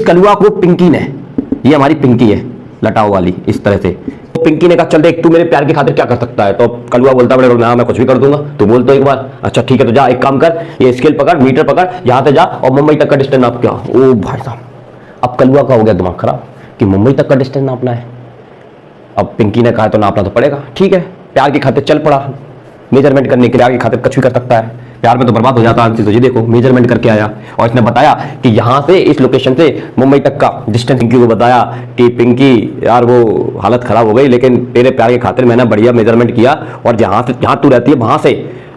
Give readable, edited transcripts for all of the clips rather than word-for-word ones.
कलुआ को पिंकी ने, ये हमारी पिंकी है लटाओ वाली, इस तरह से तो पिंकी ने कहा चल देख तू मेरे प्यार की खातिर क्या कर सकता है। तो कलुआ बोलता बड़े ना मैं कुछ भी कर दूंगा, तू बोल तो एक बार। अच्छा ठीक है तो जा एक काम कर, ये स्केल पकड़, मीटर पकड़, यहां से जा और मुंबई तक का डिस्टेंस नाप। क्या ओ भाई साहब, अब कलुआ का हो गया दिमाग खराब कि मुंबई तक का डिस्टेंस नापना है। अब पिंकी ने कहा तो नापना तो पड़ेगा, ठीक है। प्यार की खातिर चल पड़ा मेजरमेंट करने के लिए, प्यार की खातिर कुछ भी कर सकता है, प्यार में तो बर्बाद हो जाता है। तो ये देखो मेजरमेंट करके आया और इसने बताया कि यहाँ से इस लोकेशन से मुंबई तक का डिस्टेंस। पिंकी को बताया कि पिंकी यार वो हालत खराब हो गई, लेकिन तेरे प्यार की खातिर मैंने बढ़िया मेजरमेंट किया और जहाँ तू रहती है वहां से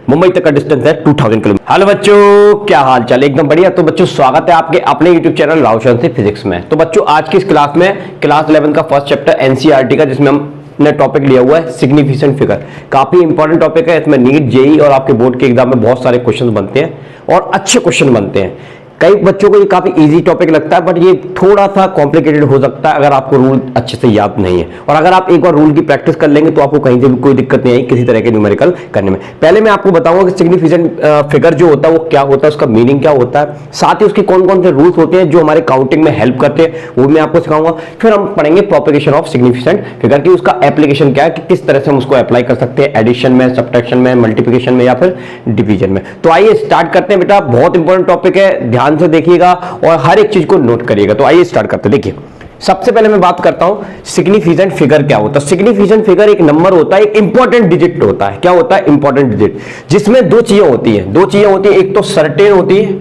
मुंबई तक का डिस्टेंस है 2000 किलोमीटर। हेलो बच्चों, क्या हाल चाल? एकदम बढ़िया। तो बच्चों स्वागत है आपके अपने यूट्यूब चैनल राव से फिजिक्स में। तो बच्चों आज की इस क्लास में क्लास 11 का फर्स्ट चैप्टर एनसीईआरटी का, जिसमें हमने टॉपिक लिया हुआ है सिग्निफिकेंट फिगर। काफी इंपॉर्टेंट टॉपिक है, इसमें नीट जेई और आपके बोर्ड के एग्जाम में बहुत सारे क्वेश्चन बनते हैं और अच्छे क्वेश्चन बनते हैं। कई बच्चों को ये काफी इजी टॉपिक लगता है, बट ये थोड़ा सा कॉम्प्लिकेटेड हो सकता है अगर आपको रूल अच्छे से याद नहीं है। और अगर आप एक बार रूल की प्रैक्टिस कर लेंगे तो आपको कहीं से भी कोई दिक्कत नहीं आएगी किसी तरह के न्यूमेरिकल करने में। पहले मैं आपको बताऊंगा कि सिग्निफिकेंट फिगर जो होता है वो क्या होता है, उसका मीनिंग क्या होता है, साथ ही उसके कौन कौन से रूल्स होते हैं जो हमारे काउंटिंग में हेल्प करते हैं, वो मैं आपको सिखाऊंगा। फिर हम पढ़ेंगे प्रोपेगेशन ऑफ सिग्निफिकेंट फिगर की, उसका एप्लीकेशन क्या है, कि किस तरह से हम उसको अप्लाई कर सकते हैं एडिशन में, सब्ट्रैक्शन में, मल्टीप्लिकेशन में या फिर डिवीजन में। तो आइए स्टार्ट करते हैं बेटा, बहुत इंपॉर्टेंट टॉपिक है, ध्यान से देखिएगा और हर एक चीज को नोट करिएगा। तो आइए स्टार्ट करते हैं। देखिए सबसे पहले मैं बात करता हूं सिग्निफिकेंट फिगर क्या होता है। सिग्निफिकेंट फिगर एक नंबर होता है, एक इंपॉर्टेंट डिजिट होता है। क्या होता है? इंपॉर्टेंट डिजिट, जिसमें दो चीजें होती हैं, एक तो सर्टेन होती है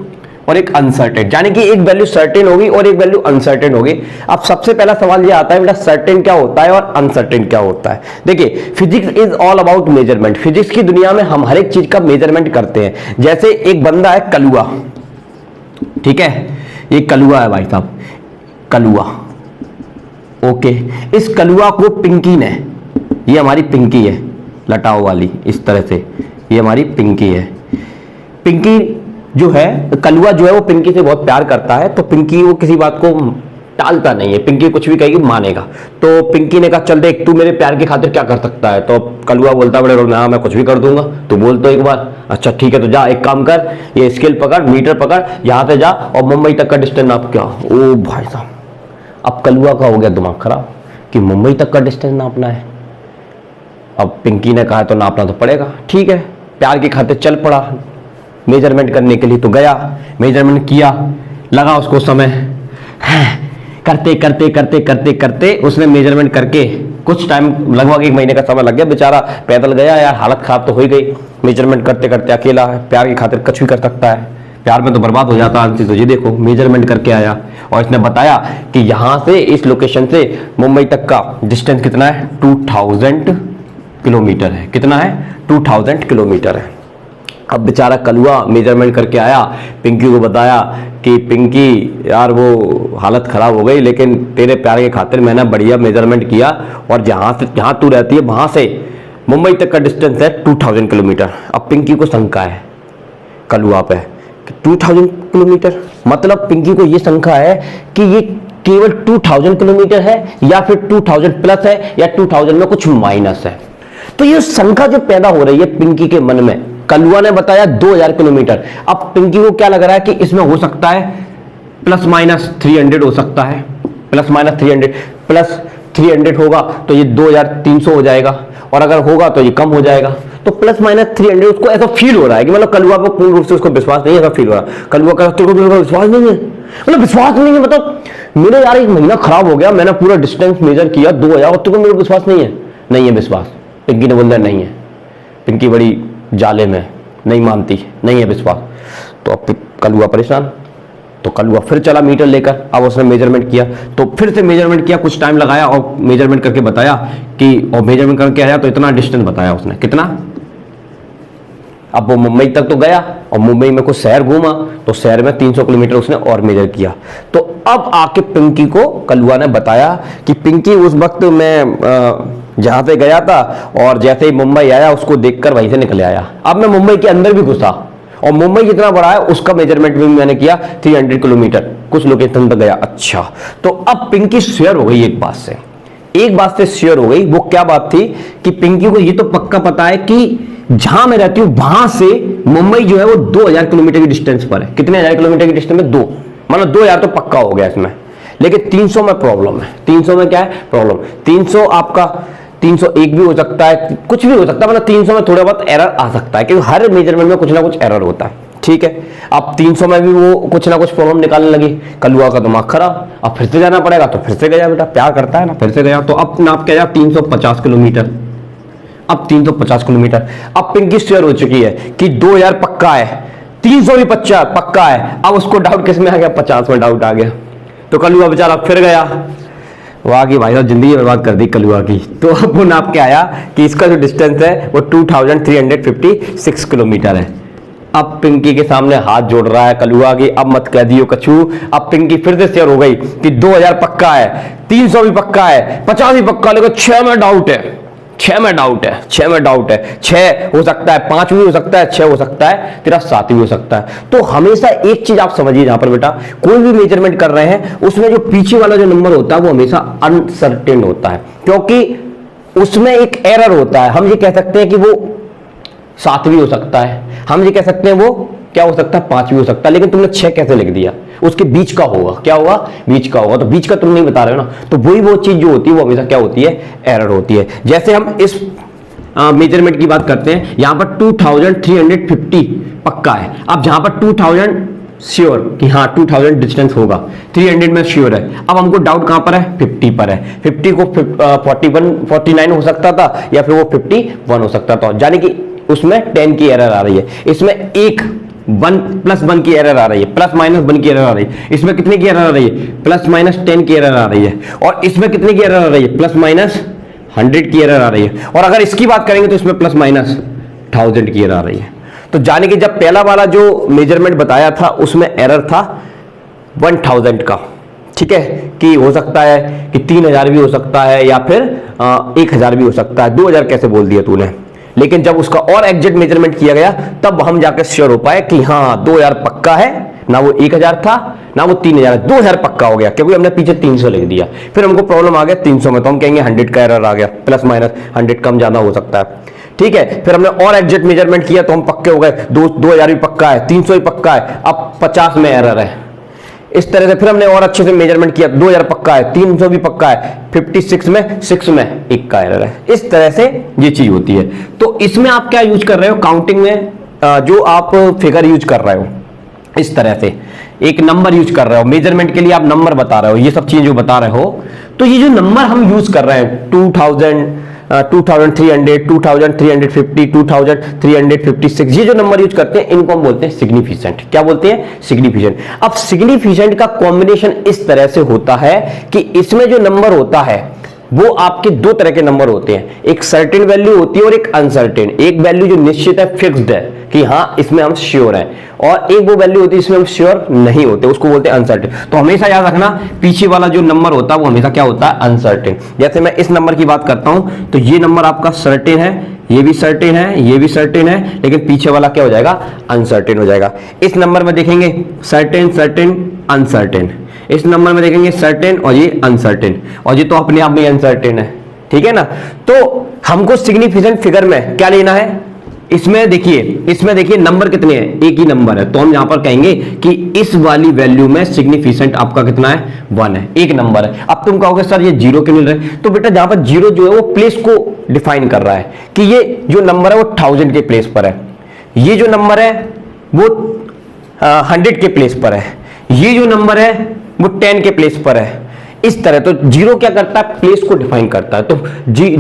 और एक अनसर्टेन, यानी कि एक वैल्यू सर्टेन होगी और एक वैल्यू अनसर्टेन होगी। अब सबसे पहला सवाल ये आता है बेटा, सर्टेन क्या होता है और अनसर्टेन क्या होता है? देखिए physics is all about measurement. Physics की दुनिया में हम हर एक चीज का मेजरमेंट करते हैं। जैसे एक बंदा है कलुआ, ठीक है, ये कलुआ है भाई साहब, कलुआ, ओके। इस कलुआ को पिंकी ने, ये हमारी पिंकी है लटाओ वाली, इस तरह से ये हमारी पिंकी है। पिंकी जो है, कलुआ जो है वो पिंकी से बहुत प्यार करता है, तो पिंकी वो किसी बात को टालता नहीं है, पिंकी कुछ भी कहेगी मानेगा। तो पिंकी ने कहा चल देख तू मेरे प्यार की खातिर क्या कर सकता है। तो कलुआ बोलता बड़े ना मैं कुछ भी कर दूंगा, तू बोल तो एक बार। अच्छा ठीक है तो जा एक काम कर, ये स्केल पकड़, मीटर पकड़, यहां से जा और मुंबई तक का डिस्टेंस नाप। क्या ओ भाई साहब, अब कलुआ का हो गया दिमाग खराब कि मुंबई तक का डिस्टेंस नापना है। अब पिंकी ने कहा तो नापना तो पड़ेगा, ठीक है। प्यार की खातिर चल पड़ा मेजरमेंट करने के लिए, तो गया मेजरमेंट किया, लगा उसको समय, करते करते करते करते करते उसने मेजरमेंट करके कुछ टाइम, लगभग 1 महीने का समय लग गया। बेचारा पैदल गया यार, हालत खराब तो हो ही गई। मेजरमेंट करते करते अकेला है, प्यार की खातिर कुछ भी कर सकता है, प्यार में तो बर्बाद हो जाता है। तो ये देखो मेजरमेंट करके आया और इसने बताया कि यहां से इस लोकेशन से मुंबई तक का डिस्टेंस कितना है, 2000 किलोमीटर है। कितना है? 2000 किलोमीटर है। अब बेचारा कलुआ मेजरमेंट करके आया, पिंकी को बताया कि पिंकी यार वो हालत खराब हो गई, लेकिन तेरे प्यार के खातिर मैंने बढ़िया मेजरमेंट किया और जहां तू रहती है वहां से मुंबई तक का डिस्टेंस है 2000 किलोमीटर। अब पिंकी को शंका है कलुआ पे, 2000 किलोमीटर मतलब पिंकी को ये शंका है कि ये केवल 2000 किलोमीटर है या फिर 2000 प्लस है या 2000 में कुछ माइनस है। तो ये शंका जो पैदा हो रही है पिंकी के मन में, कलुआ ने बताया 2000 किलोमीटर। अब पिंकी को क्या लग रहा है कि इसमें हो सकता है प्लस माइनस 300 हो सकता है, प्लस माइनस 300, प्लस 300 होगा तो ये 2300 हो जाएगा, और अगर होगा तो ये कम हो जाएगा। तो प्लस माइनस 300 उसको ऐसा फील हो रहा है कि मतलब कलुआ को पूर्ण रूप से उसको विश्वास नहीं है, ऐसा फील हो रहा है। कलुआ का विश्वास नहीं है, मतलब विश्वास नहीं है, मतलब मेरे यार 1 महीना खराब हो गया, मैंने पूरा डिस्टेंस मेजर किया 2000 और तुमको मेरे विश्वास नहीं है। नहीं है विश्वास, पिंकी ने बोल दिया नहीं है। पिंकी बड़ी जाले में, नहीं मानती, नहीं है विश्वास। तो अब कलुआ परेशान, तो कलुआ फिर चला मीटर लेकर। अब उसने मेजरमेंट किया, तो फिर से मेजरमेंट किया, कुछ टाइम लगाया और मेजरमेंट करके बताया कि, और मेजरमेंट करके आया तो इतना डिस्टेंस बताया उसने, कितना। अब वो मुंबई तक तो गया और मुंबई में कुछ शहर घूमा, तो शहर में 300 किलोमीटर उसने और मेजर किया। तो अब आके पिंकी को कलुआ ने बताया कि पिंकी उस वक्त मैं जहां पे गया था और जैसे ही मुंबई आया उसको देखकर वहीं से निकल आया। अब मैं मुंबई के अंदर भी घुसा और मुंबई जितना बड़ा है उसका मेजरमेंट भी मैंने किया 300 किलोमीटर, कुछ लोकेशन तक गया। अच्छा, तो अब पिंकी शेयर हो गई एक बात से शेयर हो गई। वो क्या बात थी कि पिंकी को ये तो पक्का पता है कि जहां मैं रहती हूं वहां से मुंबई जो है वो 2000 किलोमीटर की डिस्टेंस पर है। कितने हजार किलोमीटर की डिस्टेंस में? 2, मतलब 2000 तो पक्का हो गया इसमें। लेकिन 300 में प्रॉब्लम है। 300 में क्या है प्रॉब्लम, 300 आपका 301 भी हो सकता है, कुछ भी हो सकता है, मतलब 300 में थोड़ा बहुत एरर आ सकता है क्योंकि हर मेजरमेंट में कुछ ना कुछ एरर होता है। ठीक है, अब 300 में भी वो कुछ ना कुछ प्रॉब्लम निकालने लगी, कलुआ का दिमाग खराब, अब फिर से जाना पड़ेगा, तो फिर से गया बेटा, प्यार करता है ना, फिर से गया, तो अब नाप के आया 350 किलोमीटर। अब 350 किलोमीटर, अब पिंकी श्योर हो चुकी है कि 2000 पक्का है, 300 भी पक्का है। अब उसको डाउट किस में आ गया, 50 में डाउट आ गया, तो कलुआ बेचारा फिर गया। वाह की भाई साहब, जिंदगी बर्बाद कर दी कलुआ की। तो अब वो नाप के आया कि इसका जो डिस्टेंस है वो 2356 किलोमीटर है। अब पिंकी के सामने हाथ जोड़ रहा है कलुआ की, अब मत कह दियो कछू। अब पिंकी फिर से शेयर हो गई कि 2000 पक्का है, 300 भी पक्का है, 50 भी पक्का, लेकिन 6 में डाउट है, 6 में डाउट है, 6 में डाउट है, 6 हो सकता है, 5 भी हो सकता है, 6 हो सकता है, तेरा 7 भी हो सकता है। तो हमेशा एक चीज आप समझिए यहां पर बेटा, कोई भी मेजरमेंट कर रहे हैं उसमें जो पीछे वाला जो नंबर होता है वो हमेशा अनसर्टेन होता है, क्योंकि उसमें एक एरर होता है। हम ये कह सकते हैं कि वो 7 भी हो सकता है, हम ये कह सकते हैं वो क्या हो सकता है 5 भी हो सकता है, लेकिन तुमने 6 कैसे लिख दिया, उसके बीच का होगा, क्या होगा, बीच का होगा, तो बीच का तुम नहीं बता रहे हो ना, तो वही वो चीज जो होती है वो हमेशा क्या होती है, एरर होती है। जैसे हम इस मेजरमेंट की बात करते हैं, यहां पर 2350 पक्का है, अब जहां पर 2000 श्योर कि हाँ 2000 डिस्टेंस होगा, 300 में श्योर है, अब हमको डाउट कहां पर है, 50 पर है। 50 को 49 हो सकता था या फिर वो 51 हो सकता था, यानी कि उसमें 10 की एरर आ रही है, इसमें एक 1+1 की एरर आ रही है, +-1 की एरर आ रही है, इसमें कितने की एरर आ रही है, +-10 की एरर आ रही है, और इसमें कितने की एरर आ रही है, +-100 की एरर आ रही है, और अगर इसकी बात करेंगे तो इसमें +-1000 की एरर आ रही है। तो जाने कि जब पहला वाला जो मेजरमेंट बताया था उसमें एरर था 1000 का, ठीक है, कि हो सकता है कि 3000 भी हो सकता है या फिर 1000 भी हो सकता है, 2000 कैसे बोल दिया तूने। लेकिन जब उसका और एग्जैक्ट मेजरमेंट किया गया तब हम जाकर श्योर हो पाए कि हाँ 2000 पक्का है, ना वो 1000 था ना वो 3000, 2000 पक्का हो गया, क्योंकि हमने पीछे 300 लिख दिया। फिर हमको प्रॉब्लम आ गया 300 में, तो हम कहेंगे 100 का एरर आ गया, +-100 कम ज्यादा हो सकता है, ठीक है। फिर हमने और एग्जैक्ट मेजरमेंट किया तो हम पक्के हो गए, 2000 भी पक्का है, 300 भी पक्का है, अब 50 में एरर है। इस तरह से फिर हमने और अच्छे से मेजरमेंट किया, 2000 पक्का है, 300 भी पक्का है, 56 में 6 में 1 का एरर है। इस तरह से ये चीज होती है। तो इसमें आप क्या यूज कर रहे हो, काउंटिंग में जो आप फिगर यूज कर रहे हो, इस तरह से एक नंबर यूज कर रहे हो, मेजरमेंट के लिए आप नंबर बता रहे हो, ये सब चीजें जो बता रहे हो, तो ये जो नंबर हम यूज कर रहे हैं 2000, 2300, 2350, 2356, ये जो नंबर यूज करते हैं इनको हम बोलते हैं सिग्निफिकेंट। क्या बोलते हैं, सिग्निफिकेंट। अब सिग्निफिकेंट का कॉम्बिनेशन इस तरह से होता है कि इसमें जो नंबर होता है वो आपके दो तरह के नंबर होते हैं, एक सर्टेन वैल्यू होती है और एक अनसर्टेन। एक वैल्यू जो निश्चित है, फिक्स्ड है कि हाँ इसमें हम श्योर हैं, और एक वो वैल्यू होती है इसमें हम श्योर नहीं होते, उसको बोलते हैं अनसर्टेन। तो हमेशा याद रखना पीछे वाला जो नंबर होता है वो हमेशा क्या होता है, अनसर्टेन। जैसे मैं इस नंबर की बात करता हूं तो ये नंबर आपका सर्टेन है, ये भी सर्टेन है, ये भी सर्टेन है, लेकिन पीछे वाला क्या हो जाएगा, अनसर्टेन हो जाएगा। इस नंबर में देखेंगे सर्टेन, सर्टेन, अनसर्टेन। इस नंबर में देखेंगे सर्टेन और ये अनसर्टेन, और ये तो अपने आप में अनसर्टेन है, ठीक है ना। तो हमको सिग्निफिकेंट फिगर में क्या लेना है, इसमें देखिए नंबर कितने हैं, एक ही नंबर है, तो हम यहां पर कहेंगे कि इस वाली वैल्यू में सिग्निफिकेंट आपका कितना है, 1 है, एक नंबर है। अब तुम कहोगे सर ये 0 क्यों मिल रहा है, तो बेटा जहां पर 0 जो है वो प्लेस को डिफाइन कर रहा है कि ये जो नंबर है वो 1000 के प्लेस पर है, ये जो नंबर है वो 100 के प्लेस पर है, ये जो नंबर है वो 10 के प्लेस पर है। इस तरह तो 0 क्या करता है, प्लेस को डिफाइन करता है। तो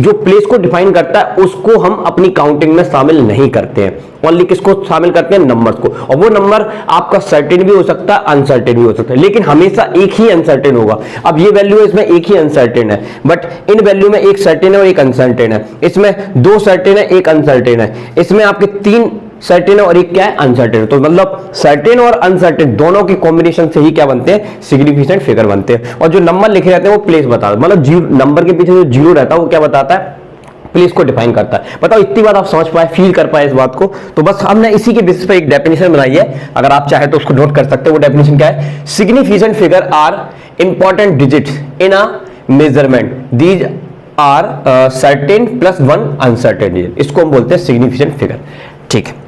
जो प्लेस को डिफाइन करता है उसको हम अपनी काउंटिंग में शामिल नहीं करते हैं, ओनली किसको शामिल करते हैं, नंबर्स को। और वो नंबर आपका सर्टेन भी हो सकता है, अनसर्टेन भी हो सकता है, लेकिन हमेशा एक ही अनसर्टेन होगा। अब ये वैल्यू है, इसमें एक ही अनसर्टेन है, बट इन वैल्यू में एक सर्टेन है और एक अनसर्टेन है, इसमें 2 सर्टेन है, एक अनसर्टेन है, इसमें आपके 3 सर्टेन और एक क्या है, अनसर्टेन। तो मतलब सर्टेन और अनसर्टेन दोनों के कॉम्बिनेशन से ही क्या बनते हैं, सिग्निफिकेंट फिगर बनते हैं। और जो नंबर लिखे रहते हैं वो प्लेस बताता है, मतलब नंबर के पीछे जो 0 रहता है वो क्या बताता है, प्लेस को डिफाइन करता है। बताओ इतनी बात आप समझ पाए, फील कर पाए इस बात को। तो बस हमने इसी के बेसिस पे एक डेफिनेशन बनाई है, अगर आप चाहे तो उसको नोट कर सकते हो। वो डेफिनेशन क्या है, significant figure are important digits in a measurement, these are certain plus 1 uncertain digit, इसको हम बोलते हैं सिग्निफिकेंट फिगर, ठीक है।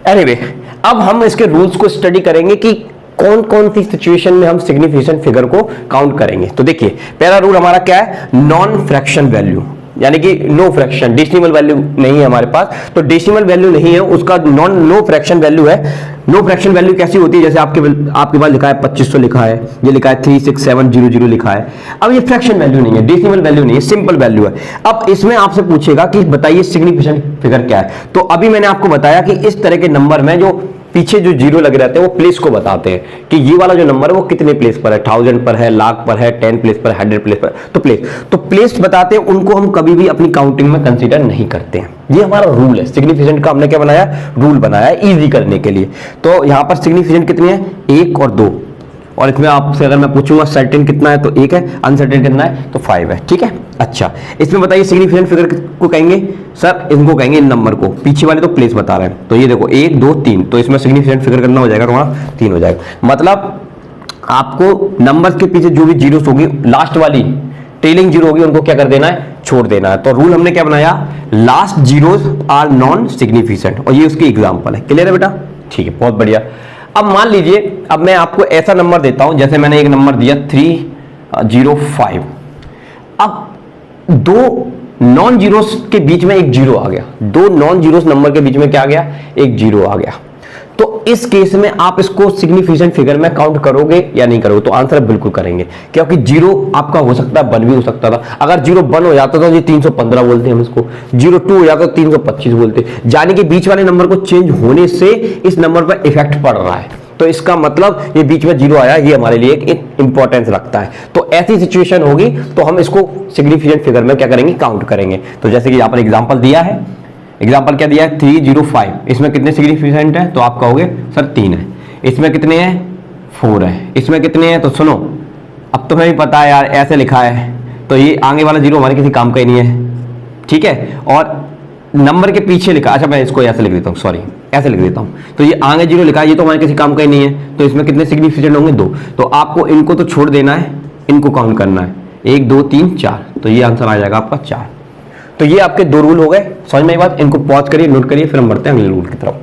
एनीवे, अब हम इसके रूल्स को स्टडी करेंगे कि कौन कौन सी सिचुएशन में हम सिग्निफिकेंट फिगर को काउंट करेंगे। तो देखिए पहला रूल हमारा क्या है, नॉन फ्रैक्शन वैल्यू, यानी कि नो फ्रैक्शन, डेसिमल वैल्यू नहीं है हमारे पास, तो डेसिमल वैल्यू नहीं है उसका नो फ्रैक्शन वैल्यू है। नो फ्रैक्शन वैल्यू कैसी होती है, जैसे आपके पास लिखा है 2500 लिखा है, ये लिखा है 36700 लिखा है। अब ये फ्रैक्शन वैल्यू नहीं है, डेसिमल वैल्यू नहीं है, सिंपल वैल्यू है। अब इसमें आपसे पूछेगा कि बताइए सिग्निफिकेंट फिगर क्या है। तो अभी मैंने आपको बताया कि इस तरह के नंबर में जो पीछे जो जीरो लगे रहते हैं वो प्लेस को बताते हैं कि ये वाला जो नंबर है वो कितने प्लेस पर है, 1000 पर है, लाख पर है, 10 प्लेस पर, 100 प्लेस पर, तो प्लेस बताते हैं, उनको हम कभी भी अपनी काउंटिंग में कंसीडर नहीं करते हैं। ये हमारा रूल है सिग्निफिकेंट का, हमने क्या बनाया, रूल बनाया है इजी करने के लिए। तो यहां पर सिग्निफिकेंट कितनी है, 1 और 2, और इसमें आपसे अगर मैं पूछूंगा सर्टेन कितना है तो 1 है, अनसर्टेन कितना है तो 5 है, ठीक है। अच्छा, इसमें बताइए सिग्निफिकेंट फिगर को कहेंगे सर, इनको कहेंगे इन नंबर को, पीछे वाले तो प्लेस बता रहे हैं। तो ये देखो 1 2 3, तो इसमें सिग्निफिकेंट फिगर करना हो जाएगा तुम्हारा 3 हो जाएगा। मतलब आपको नंबर्स के पीछे जो भी जीरोस होगी, लास्ट वाली ट्रेलिंग जीरो होगी, उनको क्या कर देना है, छोड़ देना है। तो रूल हमने क्या बनाया, last zeros are non significant, और ये उसकी एग्जांपल है। क्लियर है बेटा, ठीक है, बहुत बढ़िया। अब मान लीजिए, अब मैं आपको ऐसा नंबर देता हूं, जैसे मैंने एक नंबर दिया 305। अब दो नॉन जीरोस के बीच में एक जीरो आ गया, दो नॉन जीरोस नंबर के बीच में क्या आ गया, एक जीरो आ गया। तो इस केस में आप इसको सिग्निफिकेंट फिगर में काउंट करोगे या नहीं करोगे, तो आंसर बिल्कुल करेंगे, क्योंकि जीरो आपका हो सकता है 1 भी हो सकता था। अगर जीरो 1 हो जाता था, 315 बोलते हैं हम इसको, 02 हो जाता तो 325 बोलते, यानी कि बीच वाले नंबर को चेंज होने से इस नंबर पर इफेक्ट पड़ रहा है। तो इसका मतलब ये बीच में जीरो आया, ये हमारे लिए एक इंपॉर्टेंस रखता है। तो ऐसी सिचुएशन होगी तो हम इसको सिग्निफिकेंट फिगर में क्या करेंगे, काउंट करेंगे। तो जैसे कि यहाँ पर एग्जांपल दिया है, एग्जांपल क्या दिया है, 305, इसमें कितने सिग्निफिकेंट है, तो आप कहोगे सर 3 है। इसमें कितने हैं, 4 है। इसमें कितने हैं, तो सुनो, अब तुम्हें भी पता है यार, ऐसे लिखा है तो ये आगे वाला जीरो हमारे किसी काम का ही नहीं है, ठीक है। और नंबर के पीछे लिखा, अच्छा मैं इसको ऐसे लिख देता हूँ, सॉरी ऐसे लिख देता हूँ, तो ये आगे जीरो लिखा है, ये तो हमारे किसी काम का ही नहीं है। तो इसमें कितने सिग्निफिकेंट होंगे, 2। तो आपको इनको तो छोड़ देना है, इनको काउंट करना है, 1 2 3 4, तो ये आंसर आ जाएगा आपका 4। तो ये आपके 2 रूल हो गए, समझ में आई बात। इनको पॉज करिए, नोट करिए, फिर हम बढ़ते हैं अगले रूल की तरफ।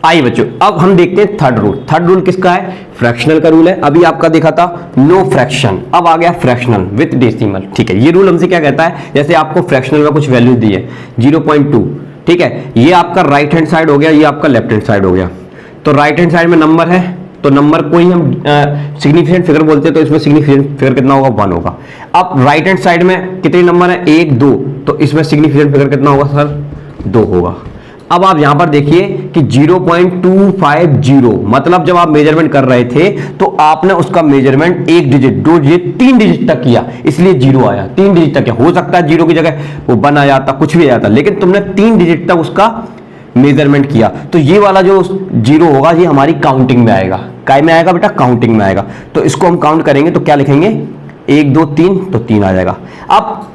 आइए बच्चों, अब हम देखते हैं थर्ड रूल। थर्ड रूल किसका है, फ्रैक्शनल का रूल है। अभी आपका देखा था नो फ्रैक्शन, अब आ गया फ्रैक्शनल विथ डेसिमल, ठीक है। ये रूल हमसे क्या कहता है, जैसे आपको फ्रैक्शनल में कुछ वैल्यू दी है 0.2, ठीक है, ये आपका राइट हैंड साइड हो गया, ये आपका लेफ्ट हैंड साइड हो गया। तो राइट हैंड साइड में नंबर है, तो नंबर को ही हम सिग्निफिकेंट फिगर बोलते हैं, तो इसमें सिग्निफिकेंट फिगर कितना होगा, 1 होगा। अब राइट हैंड साइड में कितने नंबर है, 1 2, तो इसमें सिग्निफिकेंट फिगर कितना होगा सर, 2 होगा। अब आप यहां पर देखिए कि 0.250, मतलब जब आप मेजरमेंट कर रहे थे तो आपने उसका मेजरमेंट 1 डिजिट, 2 डिजिट, 3 डिजिट तक किया, इसलिए जीरो आया। 3 डिजिट तक, हो सकता है जीरो की जगह वो 1 आ जाता, कुछ भी आ जाता, लेकिन तुमने 3 डिजिट तक उसका मेजरमेंट किया। तो ये वाला जो जीरो होगा ये हमारी काउंटिंग में आएगा। काय में आएगा बेटा, काउंटिंग में आएगा। तो इसको हम काउंट करेंगे तो क्या लिखेंगे, 1 2 3, तो 3 आ जाएगा। अब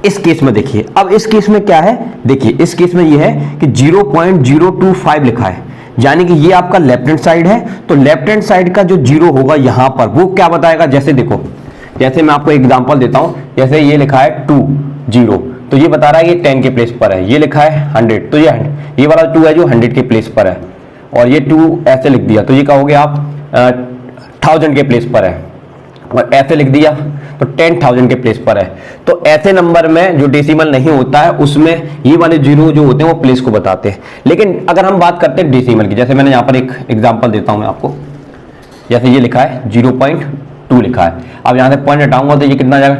इस केस में देखिए, अब इस केस में क्या है, देखिए इस केस में ये है कि 0.025 लिखा है, यानी कि ये आपका लेफ्ट हैंड साइड है। तो लेफ्ट हैंड साइड का जो जीरो होगा यहां पर, वो क्या बताएगा, जैसे देखो, जैसे मैं आपको एग्जांपल देता हूं, जैसे ये लिखा है 2 0, तो ये बता रहा है ये 10 के प्लेस पर है। ये लिखा है 100, तो ये वाला 2 है जो 100 के प्लेस पर है, और ये 2 ऐसे लिख दिया, तो ये कहोगे आप 1000 के प्लेस पर है, और ऐसे लिख दिया तो 10,000 के प्लेस पर है। तो ऐसे नंबर में जो डेसिमल नहीं होता है उसमें ये वाले जीरो जो होते हैं वो प्लेस को बताते हैं। लेकिन अगर हम बात करते हैं डेसिमल की, जैसे मैंने यहाँ पर एक एग्जांपल देता हूं मैं आपको, जैसे ये लिखा है 0.2 लिखा है। अब यहाँ से पॉइंट हटाऊंगा तो ये कितना आ जाएगा,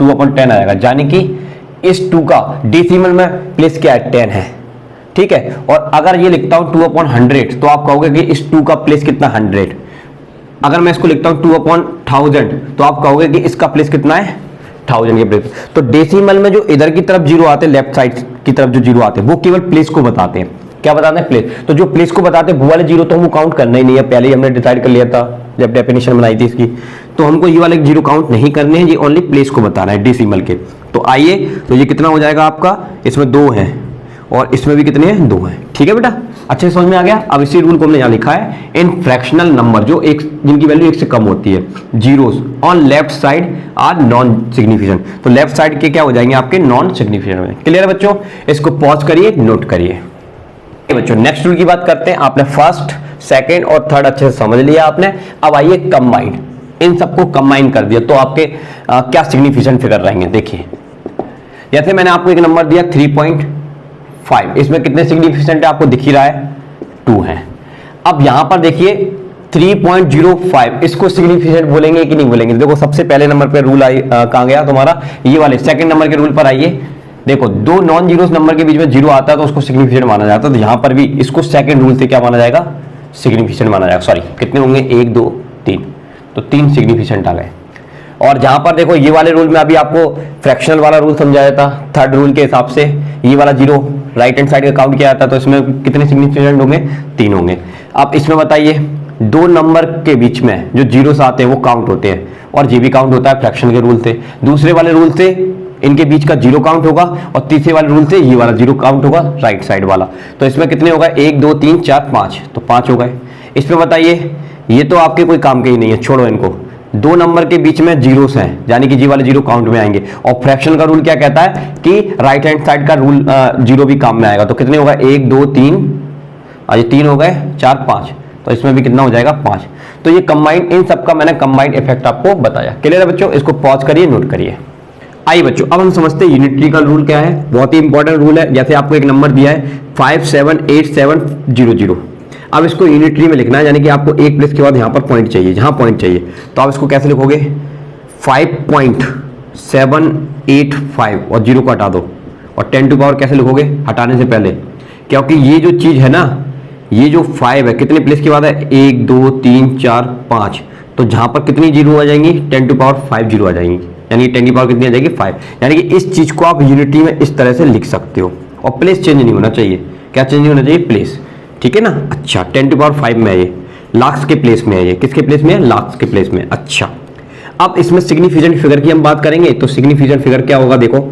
2/10 आएगा, यानी कि इस 2 का डेसिमल में प्लेस क्या है, 10 है, ठीक है। और अगर ये लिखता हूं 2/100, तो आप कहोगे कि इस 2 का प्लेस कितना, 100। अगर मैं इसको लिखता हूं 2/1000, तो आप कहोगे कि इसका प्लेस कितना है, 1000 के प्लेस। तो डेसिमल में जो इधर की तरफ जीरो आते हैं, लेफ्ट साइड की तरफ जो जीरो आते हैं, वो केवल प्लेस को बताते हैं। क्या बताते हैं, प्लेस। तो जो प्लेस को बताते हैं वो वाले जीरो तो हमको काउंट करना ही नहीं है, पहले ही हमने डिसाइड कर लिया था जब डेफिनेशन बनाई थी इसकी। तो हमको ये वाले जीरो काउंट नहीं करने हैं, ये ओनली प्लेस को बताना है डेसिमल के। तो आइए, तो ये कितना हो जाएगा आपका, इसमें 2 है और इसमें भी कितने हैं, 2 हैं, ठीक है बेटा, अच्छे समझ में आ गया। अब इसी रूल को हमने यहाँ लिखा है, इन फ्रैक्शनल नंबर जो एक जिनकी वैल्यू 1 से कम होती है, zeros on left side are non significant. तो लेफ्ट साइड के क्या हो जाएंगे आपके, नॉन सिग्निफिकेंट में। क्लियर है बच्चों, इसको पॉज करिए, नोट करिए। बच्चों नेक्स्ट रूल की बात करते हैं। आपने फर्स्ट, सेकंड और थर्ड अच्छे से समझ लिया आपने। अब आइए कंबाइंड, इन सबको कंबाइन कर दिया तो आपके क्या सिग्निफिकेंट फिगर रहेंगे। देखिए जैसे मैंने आपको एक नंबर दिया 3.5, इसमें कितने सिग्निफिकेंट है आपको दिख ही रहा है, 2 है। अब यहां पर देखिए 3.05, इसको सिग्निफिकेंट बोलेंगे कि नहीं बोलेंगे। देखो सबसे पहले नंबर पे रूल कहां गया तुम्हारा, ये वाले सेकंड नंबर के रूल पर आइए। देखो दो नॉन जीरोस नंबर के बीच में जीरो आता है तो उसको सिग्निफिकेंट माना जाता है, तो यहां पर भी इसको सेकंड रूल से क्या माना जाएगा, सिग्निफिकेंट माना जाएगा। सॉरी कितने होंगे, 1 2 3, तो 3 सिग्निफिकेंट आ गए। और जहां पर देखो ये वाले रूल में अभी आपको फ्रैक्शनल वाला रूल समझाया था, थर्ड रूल के हिसाब से ये वाला जीरो राइट हैंड साइड का काउंट किया जाता है, तो इसमें कितने सिग्निफिकेंट होंगे, 3 होंगे। अब इसमें बताइए दो नंबर के बीच में जो जीरोस आते हैं वो काउंट होते हैं, और ये भी काउंट होता है फ्रैक्शन के रूल से। दूसरे वाले रूल से इनके बीच का जीरो काउंट होगा, और तीसरे वाले रूल से ये वाला जीरो काउंट होगा राइट साइड वाला। तो इसमें कितने होगा, 1 2 3 4 5, तो 5 हो गए। इसमें बताइए ये तो आपके कोई काम के ही नहीं है, छोड़ो इनको। दो नंबर के बीच में जीरोस हैं, यानी कि जी वाले जीरो काउंट में आएंगे, और फ्रैक्शन का रूल क्या कहता है कि राइट हैंड साइड का रूल जीरो भी काम में आएगा। तो कितने होगा, 1 2 3, आज 3 हो गए, 4 5, तो इसमें भी कितना हो जाएगा, 5। तो ये कंबाइंड, इन सबका मैंने कंबाइंड इफेक्ट आपको बताया। क्लियर है बच्चों, इसको पॉज करिए, नोट करिए। आइए बच्चों अब हम समझते हैं यूनिटरी का रूल क्या है। बहुत ही इंपॉर्टेंट रूल है। जैसे आपको एक नंबर दिया है 578700, अब इसको यूनिटरी में लिखना है, यानी कि आपको एक प्लेस के बाद यहां पर पॉइंट चाहिए, जहां पॉइंट चाहिए। तो आप इसको कैसे लिखोगे, 5.785 और जीरो को हटा दो, और 10 टू पावर कैसे लिखोगे, हटाने से पहले, क्योंकि ये जो चीज है ना, ये जो 5 है कितने प्लेस के बाद है, 1 2 3 4 5, तो जहां पर कितनी जीरो आ जाएंगी, 10 टू पावर 5 जीरो आ जाएंगी, यानी 10 की पावर कितनी आ जाएगी, 5। यानी कि इस चीज को आप यूनिटी में इस तरह से लिख सकते हो, और प्लेस चेंज नहीं होना चाहिए। क्या चेंज नहीं होना चाहिए, प्लेस, ठीक है ना। अच्छा 10 टू पावर 5 में है, ये लाख्स के प्लेस में है, ये किसके प्लेस में है, लाख्स के प्लेस में। अच्छा अब इसमें सिग्निफिकेंट फिगर की हम बात करेंगे, तो सिग्निफिकेंट फिगर क्या होगा, देखो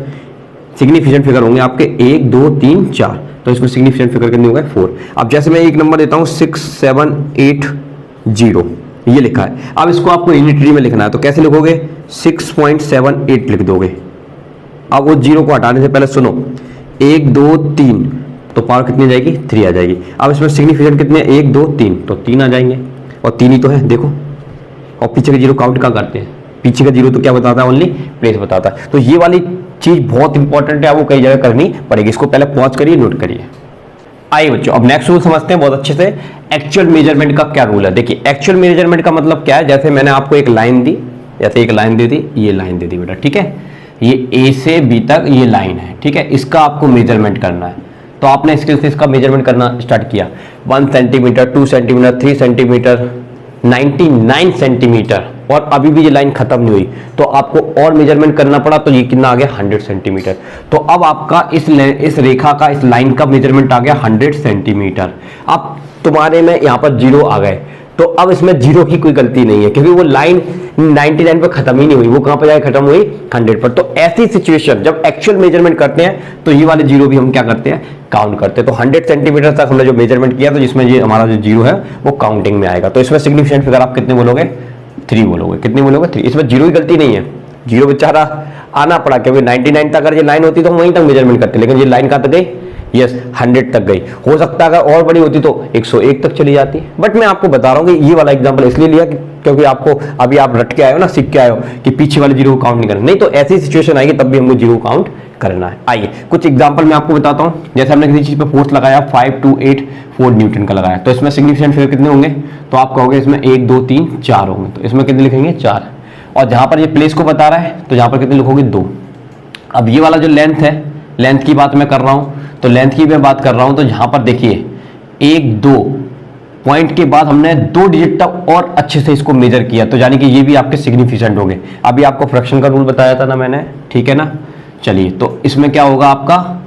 सिग्निफिकेंट फिगर होंगे आपके 1 2 3 4, तो इसमें सिग्निफिकेंट फिगर कितने होंगे, 4। अब जैसे मैं एक नंबर देता हूं 6780, ये लिखा है। अब इसको आपको यूनिटरी में लिखना है, तो कैसे लिखोगे, 6.78 लिख दोगे। अब वो जीरो को हटाने से पहले सुनो, 1 2 3, तो पावर कितनी आ जाएगी, 3 आ जाएगी। अब इसमें सिग्निफिकेंट कितने, 1 2 3, तो 3 आ जाएंगे, और 3 ही तो है देखो। और पीछे का जीरो काउंट क्या करते हैं, पीछे का जीरो तो क्या बताता है, ओनली प्लेस बताता है। तो ये वाली चीज बहुत इंपॉर्टेंट है, वो कई जगह करनी पड़ेगी। इसको पहले पॉज करिए, नोट करिए। आइए बच्चों अब नेक्स्ट रूल समझते हैं बहुत अच्छे से। एक्चुअल मेजरमेंट का क्या रूल है। देखिए एक्चुअल मेजरमेंट का मतलब क्या है, जैसे मैंने आपको एक लाइन दी, जैसे एक लाइन दे दी, ये लाइन दे दी बेटा, ठीक है, ये ए से बी तक ये लाइन है, ठीक है, इसका आपको मेजरमेंट करना है। तो आपने इसके से इसका मेजरमेंट करना स्टार्ट किया, 1 सेंटीमीटर, 2 सेंटीमीटर, 3 सेंटीमीटर, 99 सेंटीमीटर, और अभी भी ये लाइन खत्म नहीं हुई, तो आपको और मेजरमेंट करना पड़ा, तो ये कितना आ गया, 100 सेंटीमीटर। तो अब आपका इस रेखा का, इस लाइन का मेजरमेंट आ गया 100 सेंटीमीटर। अब तुम्हारे में यहाँ पर जीरो आ गए, तो अब इसमें जीरो की कोई गलती नहीं है, क्योंकि वो लाइन 99 पर खत्म ही नहीं हुई, वो कहां पर जाके खत्म हुई, 100 पर। तो ऐसी सिचुएशन जब एक्चुअल मेजरमेंट करते हैं, तो ये वाले जीरो भी हम क्या करते हैं, काउंट करते हैं। तो 100 सेंटीमीटर तक हमने जो मेजरमेंट किया, तो जिसमें ये हमारा जो जीरो है वो काउंटिंग में आएगा। तो इसमें सिग्निफिकेंट फिगर आप कितने बोलोगे, 3 बोलोगे। कितने बोलोगे, 3। इसमें जीरो की गलती नहीं है, जीरो बेचारा आना पड़ा, क्योंकि 99 तक अगर ये लाइन होती तो हम वहीं तक मेजरमेंट करते, लेकिन ये लाइन कहां तक गई, यस 100 तक गई। हो सकता है अगर और बड़ी होती तो 101 तक चली जाती, बट मैं आपको बता रहा हूं कि ये वाला एग्जांपल इसलिए लिया क्योंकि आपको अभी आप रट के आए हो ना, सीख के आए हो कि पीछे वाले जीरो को काउंट नहीं करना, नहीं तो ऐसी सिचुएशन आएगी तब भी हमको जीरो काउंट करना है। आइए कुछ एग्जांपल मैं आपको बताता हूं। जैसे हमने किसी चीज पे फोर्स लगाया 5284 न्यूटन का लगाया, तो इसमें सिग्निफिकेंट फिगर कितने होंगे, तो आप कहोगे इसमें 1 2 3 4 होंगे, तो इसमें कितने लिखेंगे, 4। और जहां पर ये प्लेस को बता रहा है, तो यहां पर कितने लिखोगे, 2। अब ये वाला जो लेंथ है, लेंथ की बात मैं कर रहा हूं, तो लेंथ की मैं बात कर रहा हूं, तो यहां पर देखिए 1 2 पॉइंट के बाद हमने 2 डिजिट तक और अच्छे से इसको मेजर किया, तो यानी कि ये भी आपके सिग्निफिकेंट होंगे। अभी आपको फ्रैक्शन का रूल बताया था ना मैंने, ठीक है ना। चलिए तो इसमें क्या होगा आपका,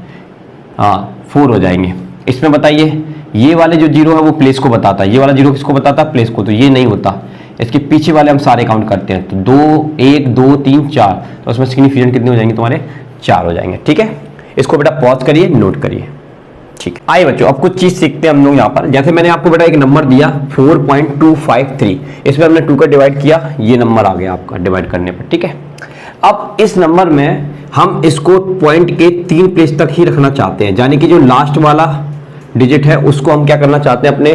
हाँ 4 हो जाएंगे। इसमें बताइए ये वाले जो जीरो है वो प्लेस को बताता है, ये वाला जीरो किसको बताता है, प्लेस को, तो ये नहीं होता। इसके पीछे वाले हम सारे काउंट करते हैं, तो 2 1 2 3 4, तो उसमें सिग्निफिकेंट कितने हो जाएंगे तुम्हारे, 4 हो जाएंगे, ठीक है। इसको बेटा पॉज करिए, नोट करिए, ठीक है। आइए बच्चों अब कुछ चीज सीखते हैं हम लोग यहाँ पर। जैसे मैंने आपको बेटा एक नंबर दिया 4.253, इसमें हमने 2 का डिवाइड किया, ये नंबर आ गया आपका डिवाइड करने पर, ठीक है। अब इस नंबर में हम इसको पॉइंट के 3 प्लेस तक ही रखना चाहते हैं, यानी कि जो लास्ट वाला डिजिट है उसको हम क्या करना चाहते हैं, अपने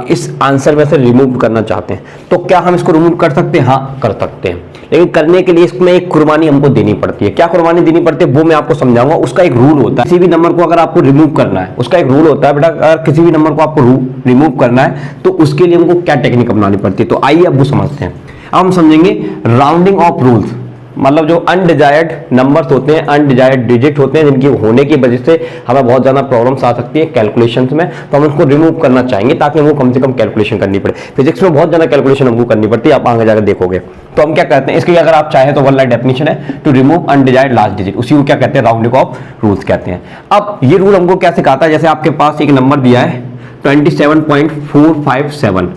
इस आंसर में से रिमूव करना चाहते हैं। तो क्या हम इसको रिमूव कर सकते हैं? हाँ, कर सकते हैं, लेकिन करने के लिए इसमें एक कुर्बानी हमको देनी पड़ती है। क्या कुर्बानी देनी पड़ती है वो मैं आपको समझाऊंगा। उसका एक रूल होता है, किसी भी नंबर को अगर आपको रिमूव करना है, उसका एक रूल होता है बेटा, अगर किसी भी नंबर को आपको रिमूव करना है तो उसके लिए हमको क्या टेक्निक अपनानी पड़ती है। तो आइए अब वो समझते हैं। अब हम समझेंगे राउंडिंग ऑफ रूल्स, मतलब जो अनडिजायर्ड नंबर्स होते हैं, अनडिजायर्ड डिजिट होते हैं, जिनकी होने की वजह से हमें बहुत ज़्यादा प्रॉब्लम्स आ सकती है कैलकुलेशंस में, तो हम उसको रिमूव करना चाहेंगे ताकि हमको कम से कम कैलकुलेशन करनी पड़े। फिजिक्स में बहुत ज़्यादा कैलकुलेशन हमको करनी पड़ती है, आप आगे जाकर देखोगे। तो हम क्या कहते हैं इसकी, अगर आप चाहें तो वन लाइन डेफिनेशन है, to remove undesired last digit, उसी को क्या कहते हैं, राउंडिंग ऑफ रूल्स कहते हैं। अब ये रूल हमको क्या सिखाता है, जैसे आपके पास एक नंबर दिया है 27.457,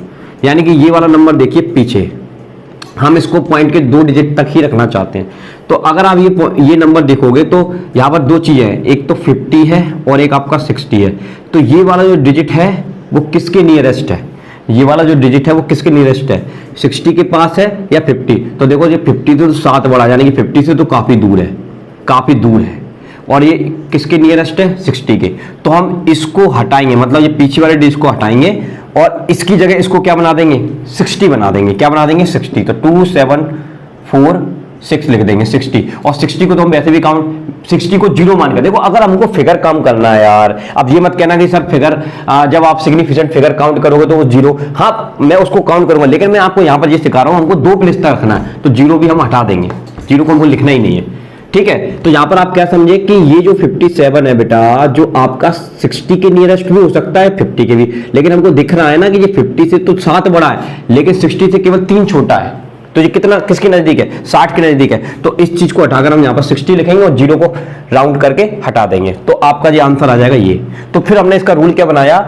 यानी कि ये वाला नंबर देखिए पीछे, हम इसको पॉइंट के 2 डिजिट तक ही रखना चाहते हैं। तो अगर आप ये नंबर देखोगे तो यहाँ पर 2 चीजें हैं, एक तो 50 है और एक आपका 60 है। तो ये वाला जो डिजिट है वो किसके नियरेस्ट है, ये वाला जो डिजिट है वो किसके नियरेस्ट है, 60 के पास है या 50? तो देखो ये 50 तो 7 बड़ा, यानी कि 50 से तो काफी दूर है, काफी दूर है। और ये किसके नियरेस्ट है, 60 के। तो हम इसको हटाएंगे, मतलब ये पीछे वाले डिजिट को हटाएंगे और इसकी जगह इसको क्या बना देंगे, 60 बना देंगे। क्या बना देंगे, 60। तो 2746 लिख देंगे, 60। और 60 को तो हम वैसे भी काउंट, 60 को 0 मान कर देखो। अगर हमको फिगर कम करना है यार, अब ये मत कहना कि सर फिगर जब आप सिग्निफिकेंट फिगर काउंट करोगे तो वो 0, हाँ मैं उसको काउंट करूंगा, लेकिन मैं आपको यहाँ पर ये सिखा रहा हूँ हमको 2 प्लेस तक रखना है, तो 0 भी हम हटा देंगे, 0 को हमको लिखना ही नहीं है, ठीक है। तो यहां पर आप क्या समझे कि ये जो 57 है बेटा, जो आपका 60 के नियरेस्ट भी हो सकता है, 50 के भी, लेकिन हमको दिख रहा है ना कि ये 50 से तो 7 बड़ा है, लेकिन 60 से केवल 3 छोटा है। तो ये कितना किसके नजदीक है, 60 के नजदीक है। तो इस चीज को हटाकर हम यहाँ पर 60 लिखेंगे और 0 को राउंड करके हटा देंगे, तो आपका ये आंसर आ जाएगा ये। तो फिर हमने इसका रूल क्या बनाया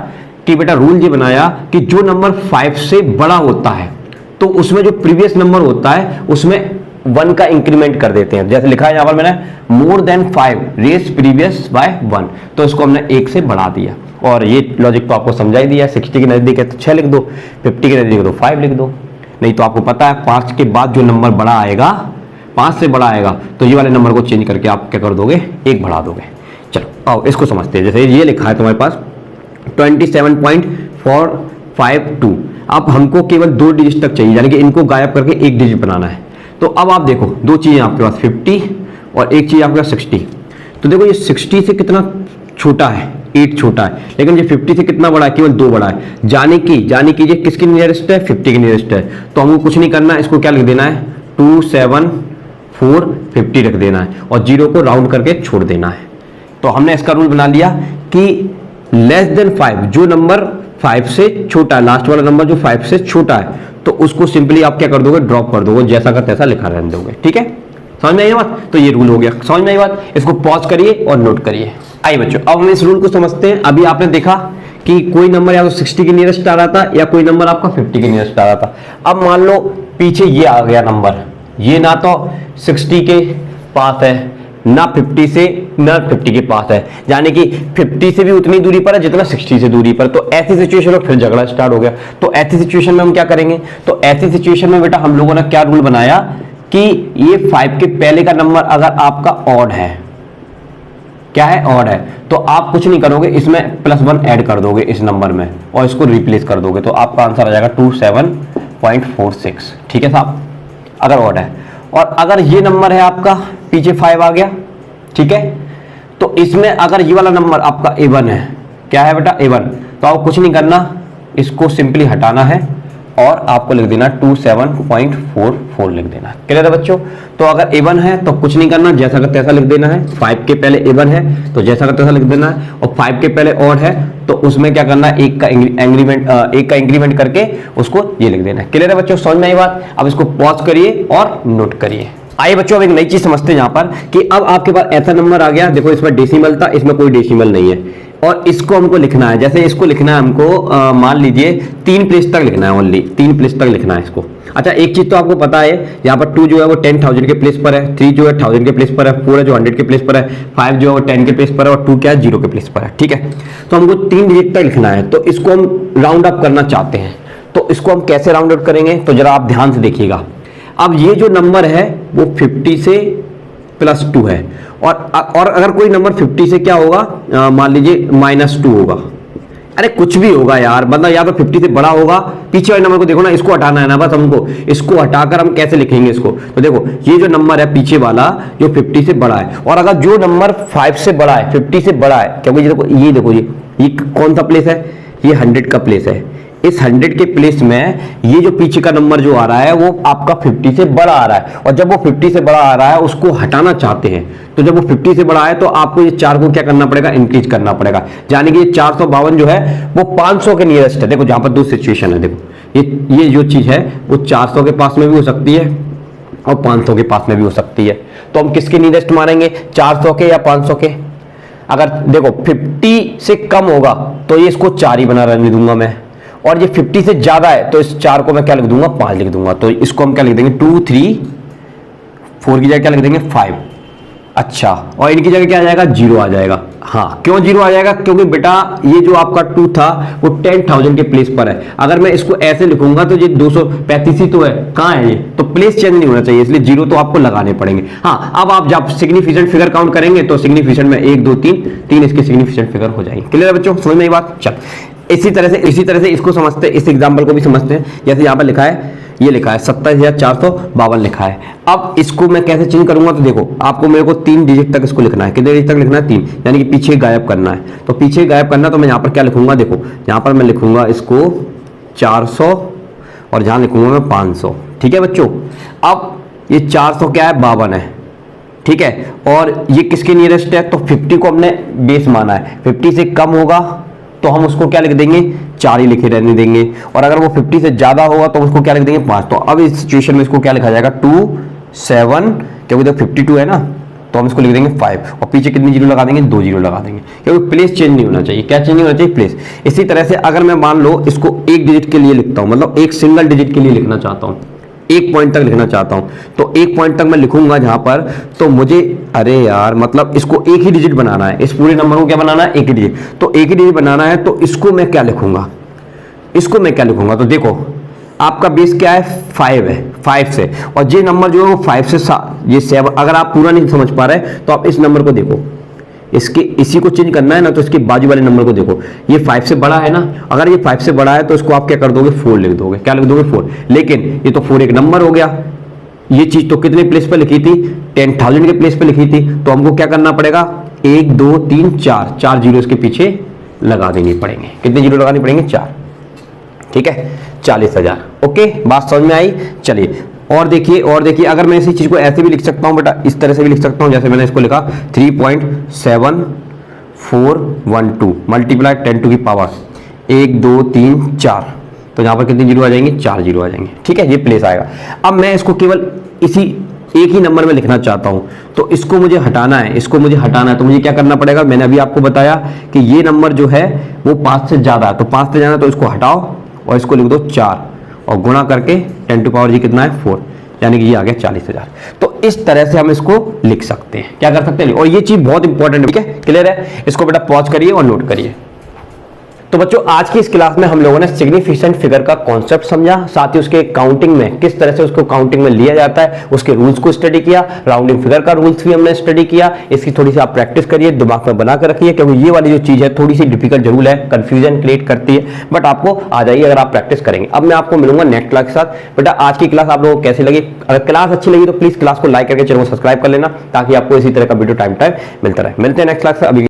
कि बेटा, रूल ये बनाया कि जो नंबर 5 से बड़ा होता है तो उसमें जो प्रीवियस नंबर होता है उसमें 1 का इंक्रीमेंट कर देते हैं। जैसे लिखा है यहाँ पर मैंने, more than 5 race previous by 1, तो इसको हमने 1 से बढ़ा दिया। और ये लॉजिक तो आपको समझा ही दिया, 60 के नजदीक है तो 6 लिख दो, 50 के नजदीक है तो 5 लिख दो। नहीं तो आपको पता है 5 के बाद जो नंबर बड़ा आएगा, 5 से बड़ा आएगा, तो ये वाले नंबर को चेंज करके आप क्या कर दोगे, 1 बढ़ा दोगे। चलो आओ इसको समझते हैं। जैसे ये लिखा है तुम्हारे पास 27.452, अब हमको केवल 2 डिजिट तक चाहिए, यानी कि इनको गायब करके 1 डिजिट बनाना है। तो अब आप देखो 2 चीजें आपके पास, 50 और एक चीज आपके पास 60। तो देखो ये 60 से कितना छोटा है, 8 छोटा है, लेकिन ये 50 से कितना बड़ा है, केवल 2 बड़ा है। जाने की ये किसके नियरेस्ट है, 50 के नियरेस्ट है। तो हमको कुछ नहीं करना है, इसको क्या लिख देना है, 27,450 रख देना है और 0 को राउंड करके छोड़ देना है। तो हमने इसका रूल बना लिया कि लेस देन 5, जो नंबर 5 से छोटा है, लास्ट वाला नंबर जो 5 से छोटा है, तो उसको सिंपली आप क्या कर दोगे, ड्रॉप कर दोगे, जैसा का तैसा लिखा रहने दोगे, ठीक है। समझ में आई बात? तो ये रूल हो गया, समझ में आई बात? इसको पॉज करिए और नोट करिए। आइए बच्चों, अब हम इस रूल को समझते हैं। अभी आपने देखा कि कोई नंबर या तो 60 के नियरेस्ट आ रहा था या कोई नंबर आपका 50 के नियरेस्ट आ रहा था। अब मान लो पीछे ये आ गया नंबर, ये ना तो 60 के पास है, ना 50 से ना 50 के पास है, यानी कि 50 से भी उतनी दूरी पर है जितना 60 से दूरी पर। तो ऐसी सिचुएशन में फिर झगड़ा स्टार्ट हो गया। तो ऐसी सिचुएशन में हम क्या करेंगे, तो ऐसी सिचुएशन में बेटा हम लोगों ने क्या रूल बनाया कि ये 5 के पहले का नंबर अगर आपका ऑड है, क्या है, ऑड है, तो आप कुछ नहीं करोगे, इसमें +1 ऐड कर दोगे इस नंबर में और इसको रिप्लेस कर दोगे, तो आपका आंसर आ जाएगा 27.46, ठीक है साहब, अगर ऑड है। और अगर ये नंबर है आपका, पीछे 5 आ गया, ठीक है, तो इसमें अगर ये वाला नंबर आपका A1 है, क्या है बेटा, A1, तो आपको कुछ नहीं करना, इसको सिंपली हटाना है और आपको लिख देना 27.44 लिख देना। क्लियर है बच्चों? तो अगर A1 है तो कुछ नहीं करना, जैसा का तैसा लिख देना है। 5 के पहले A1 है तो जैसा का तैसा लिख देना है, और 5 के पहले ऑड है तो उसमें क्या करना है, एक का इंक्रीमेंट करके उसको ये लिख देना है। क्लियर है बच्चों? समझ में आई बात? अब इसको पॉज करिए और नोट करिए। आइए बच्चों, अब एक नई चीज समझते हैं यहाँ पर कि अब आपके पास ऐसा नंबर आ गया, देखो इसमें डेसिमल था, इसमें कोई डेसिमल नहीं है, और इसको हमको लिखना है। जैसे इसको लिखना है हमको, मान लीजिए 3 प्लेस तक लिखना है, ओनली 3 प्लेस तक लिखना है इसको। अच्छा, एक चीज तो आपको पता है, यहाँ पर 2 जो है वो 10,000 के प्लेस पर है, 3 जो है 1000 के प्लेस पर है, 4 है जो 100 के प्लेस पर है, 5 जो है वो 10 के प्लेस पर है, और 2 क्या है, 0 के प्लेस पर है, ठीक है। तो हमको 3 डिजिट तक लिखना है, तो इसको हम राउंड अप करना चाहते हैं। तो इसको हम कैसे राउंड अप करेंगे, तो जरा आप ध्यान से देखिएगा। अब ये जो नंबर है वो 50 से +2 है, और अगर कोई नंबर 50 से क्या होगा, मान लीजिए -2 होगा, अरे कुछ भी होगा यार, मतलब या तो 50 से बड़ा होगा, पीछे वाले नंबर को देखो ना, इसको हटाना है ना बस हमको, इसको हटाकर हम कैसे लिखेंगे इसको। तो देखो ये जो नंबर है पीछे वाला जो 50 से बड़ा है, और अगर जो नंबर 5 से बड़ा है, 50 से बड़ा है, क्योंकि ये देखो ये कौन सा प्लेस है, ये 100 का प्लेस है। इस 100 के प्लेस में ये जो पीछे का नंबर जो आ रहा है वो आपका 50 से बड़ा आ रहा है, और जब वो 50 से बड़ा आ रहा है उसको हटाना चाहते हैं, तो जब वो 50 से बड़ा है तो आपको ये 4 को क्या करना पड़ेगा, इंक्रीज करना पड़ेगा। यानी कि ये 452 जो है वो 500 के नियरेस्ट है। देखो जहां पर दो सिचुएशन है, देखो ये जो चीज है वो 400 के पास में भी हो सकती है और 500 के पास में भी हो सकती है। तो हम किसके नियरेस्ट मानेंगे, 400 के या 500 के। अगर देखो 50 से कम होगा तो ये इसको 4 ही बना रहने दूंगा मैं, और ये 50 से ज्यादा है तो इस 4 को मैं क्या लिख दूंगा, 5 लिख दूंगा। तो इसको हम क्या लिख देंगे, 2 3 4 की जगह क्या लिख देंगे, 5। अच्छा, और इनकी जगह क्या आ जाएगा, 0 आ जाएगा। हाँ, क्यों 0 आ जाएगा, क्योंकि बेटा ये जो आपका 2 था वो 10,000 के प्लेस पर है। अगर मैं इसको ऐसे लिखूंगा तो ये 235 ही तो है, कहाँ है ये, तो प्लेस चेंज नहीं होना चाहिए, इसलिए 0 तो आपको लगाने पड़ेंगे। हाँ, अब आप जब सिग्निफिकेंट फिगर काउंट करेंगे तो सिग्निफिकेंट में 1 2 3 इसके सिग्निफिकेंट फिगर हो जाएंगे। क्लियर है बच्चों, समझ में ये बात। चल इसी तरह से इसको समझते हैं, इस एग्जाम्पल को भी समझते हैं। जैसे यहाँ पर लिखा है, ये लिखा है 27,452 लिखा है। अब इसको मैं कैसे चेंज करूंगा, तो देखो आपको मेरे को 3 डिजिट तक इसको लिखना है। कितने डिजिट तक लिखना है, 3, यानी कि पीछे गायब करना है। तो पीछे गायब करना, तो मैं यहाँ पर क्या लिखूंगा, देखो यहाँ पर मैं लिखूंगा इसको 400 और जहां लिखूंगा मैं 500। ठीक है बच्चों, अब ये 400 क्या है, 52 है। ठीक है, और ये किसके नियरेस्ट है, तो 50 को हमने बेस माना है, 50 से कम होगा तो हम उसको क्या लिख देंगे, 4 ही लिखे रहने देंगे, और अगर वो 50 से ज्यादा होगा तो उसको क्या लिख देंगे, 5। तो अब इस सिचुएशन में इसको क्या लिखा जाएगा, 2 7, क्योंकि तो 52 है ना, तो हम इसको लिख देंगे 5, और पीछे कितनी 0 लगा देंगे, 2 0 लगा देंगे, क्योंकि प्लेस चेंज नहीं होना चाहिए। क्या चेंज नहीं होना चाहिए, प्लेस। इसी तरह से अगर मैं मान लो इसको 1 डिजिट के लिए लिखता हूं, मतलब एक सिंगल डिजिट के लिए लिखना चाहता हूं, 1 पॉइंट तक लिखना चाहता हूं, तो 1 पॉइंट तक मैं लिखूंगा जहां पर, तो मुझे अरे यार मतलब इसको एक ही डिजिट बनाना है, इस पूरे नंबर को क्या बनाना है, एक ही डिजिट। तो एक ही डिजिट बनाना है, तो इसको मैं क्या लिखूंगा, तो देखो आपका बेस क्या है, 5 है, 5 से, और ये नंबर जो है वो 5 से ये 7। अगर आप पूरा नहीं समझ पा रहे तो आप इस नंबर को देखो, इसी को चेंज करना है ना, तो इसके बाजू वाले नंबर को देखो, ये 5 से बड़ा है ना, अगर ये 5 से बड़ा है तो इसको आप क्या कर दोगे, 4 लिख दोगे। क्या लिख दोगे, 4। लेकिन ये तो 4 एक नंबर हो गया, ये चीज तो कितने प्लेस पे लिखी थी, 10,000 के प्लेस पे लिखी थी, तो हमको क्या करना पड़ेगा, 1 2 3 4 जीरो इसके पीछे लगा देंगे पड़ेंगे। कितने जीरो लगाने पड़ेंगे, 4। ठीक है, 40,000। ओके, बात समझ में आई। चलिए और देखिए अगर मैं इसी चीज को ऐसे भी लिख सकता हूं बेटा, इस तरह से भी लिख सकता हूं, जैसे मैंने इसको लिखा 3.7412 मल्टीप्लाई 10 टू की पावर 1 2 3 4, तो यहां पर कितने जीरो आ जाएंगे, 4 जीरो आ जाएंगे। ठीक है, ये प्लेस आएगा। अब मैं इसको केवल इसी एक ही नंबर में लिखना चाहता हूं, तो इसको मुझे हटाना है, तो मुझे क्या करना पड़ेगा, मैंने अभी आपको बताया कि ये नंबर जो है वो 5 से ज्यादा है, तो 5 से ज्यादा, तो इसको हटाओ और इसको लिख दो 4 और गुणा करके 10 टू पावर जी कितना है, 4, यानी कि ये आ गया 40,000। तो इस तरह से हम इसको लिख सकते हैं, क्या कर सकते हैं, और ये चीज बहुत इंपॉर्टेंट है। ठीक है, क्लियर है, इसको बेटा पॉज करिए और नोट करिए। तो बच्चों आज की इस क्लास में हम लोगों ने सिग्निफिकेंट फिगर का कॉन्सेप्ट समझा, साथ ही उसके काउंटिंग में किस तरह से उसको काउंटिंग में लिया जाता है उसके रूल्स को स्टडी किया, राउंडिंग फिगर का रूल्स भी हमने स्टडी किया। इसकी थोड़ी सी आप प्रैक्टिस करिए, दिमाग में बना कर रखिए, क्योंकि ये वाली जो चीज है थोड़ी सी डिफिकल्ट जरूर है, कंफ्यूजन क्रिएट करती है, बट आपको आ जाइए अगर आप प्रैक्टिस करेंगे। अब मैं आपको मिलूंगा नेक्स्ट क्लास के साथ। बेटा आज की क्लास आप लोगों को कैसी लगी, अगर क्लास अच्छी लगी तो प्लीज क्लास को लाइक करके चैनल को सब्सक्राइब कर लेना, ताकि आपको इसी तरह का वीडियो टाइम मिलता रहे। मिलते हैं नेक्स्ट क्लास से। अभी